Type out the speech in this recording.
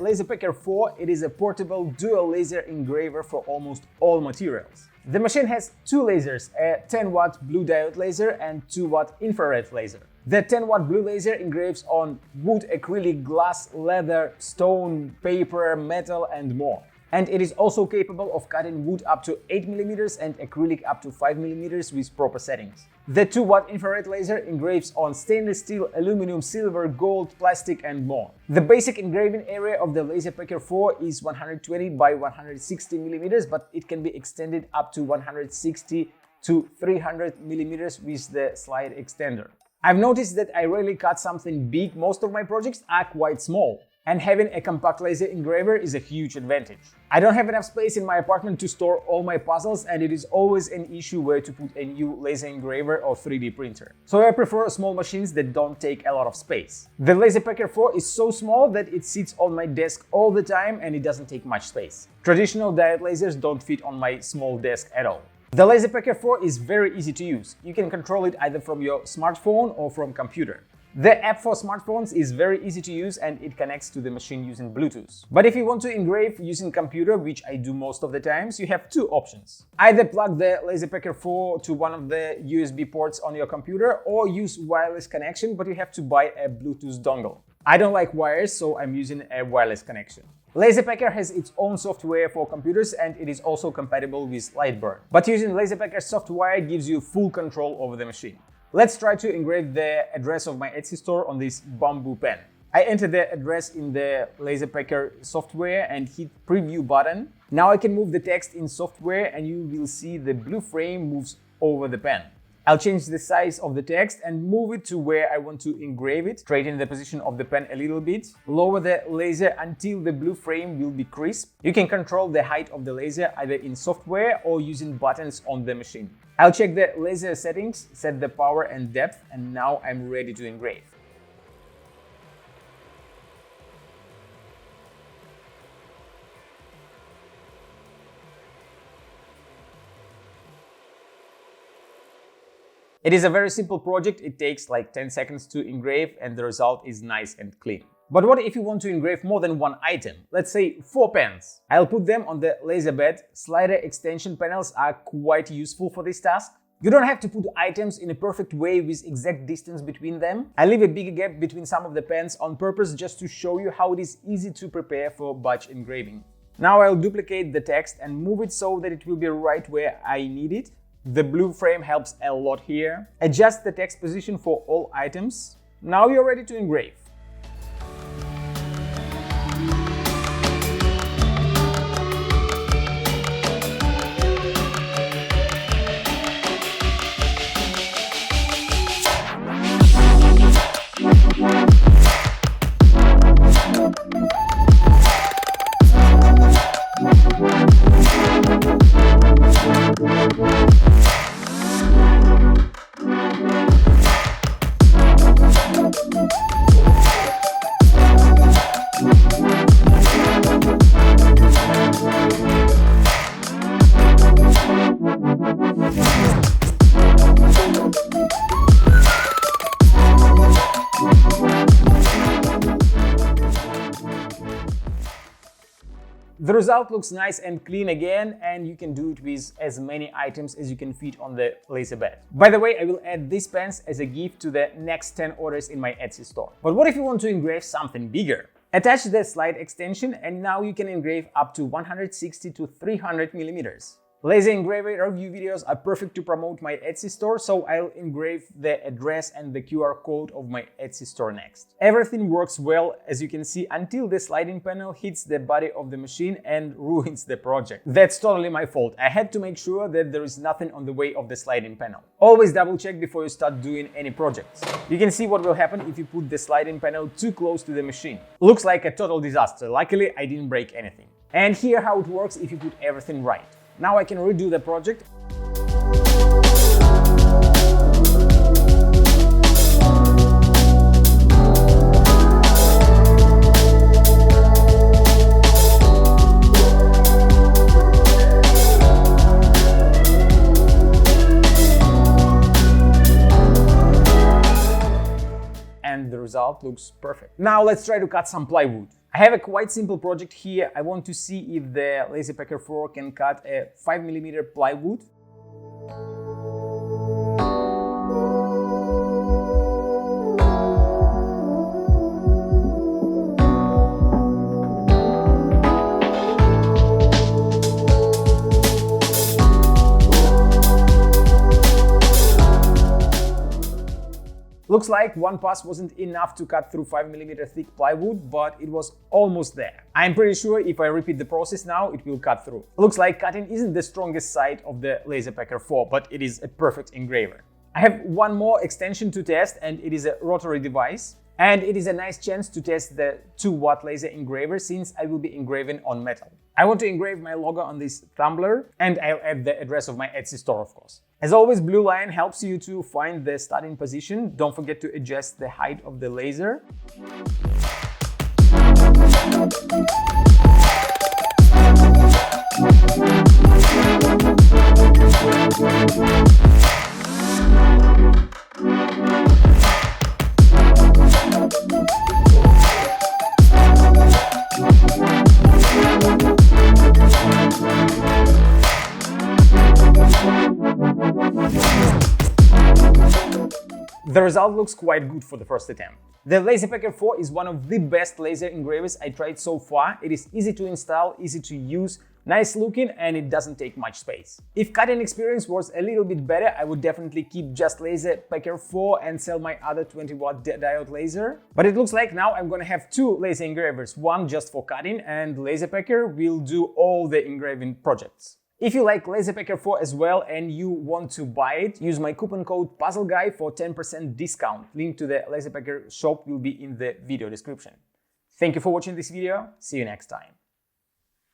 LaserPecker 4, it is a portable dual laser engraver for almost all materials. The machine has two lasers, a 10-watt blue diode laser and 2-watt infrared laser. The 10-watt blue laser engraves on wood, acrylic, glass, leather, stone, paper, metal and more. And it is also capable of cutting wood up to 8 mm and acrylic up to 5 mm with proper settings. The 2-watt infrared laser engraves on stainless steel, aluminum, silver, gold, plastic and more. The basic engraving area of the LaserPecker 4 is 120 by 160 mm, but it can be extended up to 160 to 300 mm with the slide extender. I've noticed that I rarely cut something big. Most of my projects are quite small. And having a compact laser engraver is a huge advantage. I don't have enough space in my apartment to store all my puzzles, and it is always an issue where to put a new laser engraver or 3D printer. So I prefer small machines that don't take a lot of space. The LaserPecker 4 is so small that it sits on my desk all the time and it doesn't take much space. Traditional diode lasers don't fit on my small desk at all. The LaserPecker 4 is very easy to use. You can control it either from your smartphone or from computer. The app for smartphones is very easy to use and it connects to the machine using Bluetooth. But if you want to engrave using computer, which I do most of the times, you have two options. Either plug the LaserPecker 4 to one of the USB ports on your computer or use wireless connection, but you have to buy a Bluetooth dongle. I don't like wires, so I'm using a wireless connection. LaserPecker has its own software for computers and it is also compatible with Lightburn. But using LaserPecker software gives you full control over the machine. Let's try to engrave the address of my Etsy store on this bamboo pen. I enter the address in the LaserPecker software and hit preview button. Now I can move the text in software and you will see the blue frame moves over the pen. I'll change the size of the text and move it to where I want to engrave it. Straighten the position of the pen a little bit. Lower the laser until the blue frame will be crisp. You can control the height of the laser either in software or using buttons on the machine. I'll check the laser settings, set the power and depth, and now I'm ready to engrave. It is a very simple project. It takes like 10 seconds to engrave and the result is nice and clean. But what if you want to engrave more than one item? Let's say 4 pens. I'll put them on the laser bed. Slider extension panels are quite useful for this task. You don't have to put items in a perfect way with exact distance between them. I leave a big gap between some of the pens on purpose just to show you how it is easy to prepare for batch engraving. Now I'll duplicate the text and move it so that it will be right where I need it. The blue frame helps a lot here. Adjust the text position for all items. Now you're ready to engrave. The result looks nice and clean again, and you can do it with as many items as you can fit on the laser bed. By the way, I will add these pens as a gift to the next 10 orders in my Etsy store. But what if you want to engrave something bigger? Attach the slide extension and now you can engrave up to 160 to 300 millimeters. Laser engraver review videos are perfect to promote my Etsy store, so I'll engrave the address and the QR code of my Etsy store next. Everything works well, as you can see, until the sliding panel hits the body of the machine and ruins the project. That's totally my fault. I had to make sure that there is nothing on the way of the sliding panel. Always double check before you start doing any projects. You can see what will happen if you put the sliding panel too close to the machine. Looks like a total disaster. Luckily, I didn't break anything. And here how it works if you put everything right. Now I can redo the project. And the result looks perfect. Now let's try to cut some plywood. I have a quite simple project here. I want to see if the LaserPecker 4 can cut a 5mm plywood. Looks like one pass wasn't enough to cut through 5mm thick plywood, but it was almost there. I'm pretty sure if I repeat the process now, it will cut through. Looks like cutting isn't the strongest side of the LaserPecker 4, but it is a perfect engraver. I have one more extension to test, and it is a Rotary device. And it is a nice chance to test the 2-watt laser engraver since I will be engraving on metal. I want to engrave my logo on this tumbler, and I'll add the address of my Etsy store, of course. As always, blue line helps you to find the starting position. Don't forget to adjust the height of the laser. The result looks quite good for the first attempt. The LaserPecker 4 is one of the best laser engravers I tried so far. It is easy to install, easy to use, nice looking, and it doesn't take much space. If cutting experience was a little bit better, I would definitely keep just LaserPecker 4 and sell my other 20-watt diode laser. But it looks like now I'm gonna have 2 laser engravers, one just for cutting, and LaserPecker will do all the engraving projects. If you like LaserPecker 4 as well and you want to buy it, use my coupon code PUZZLEGUY for 10% discount. Link to the LaserPecker shop will be in the video description. Thank you for watching this video. See you next time.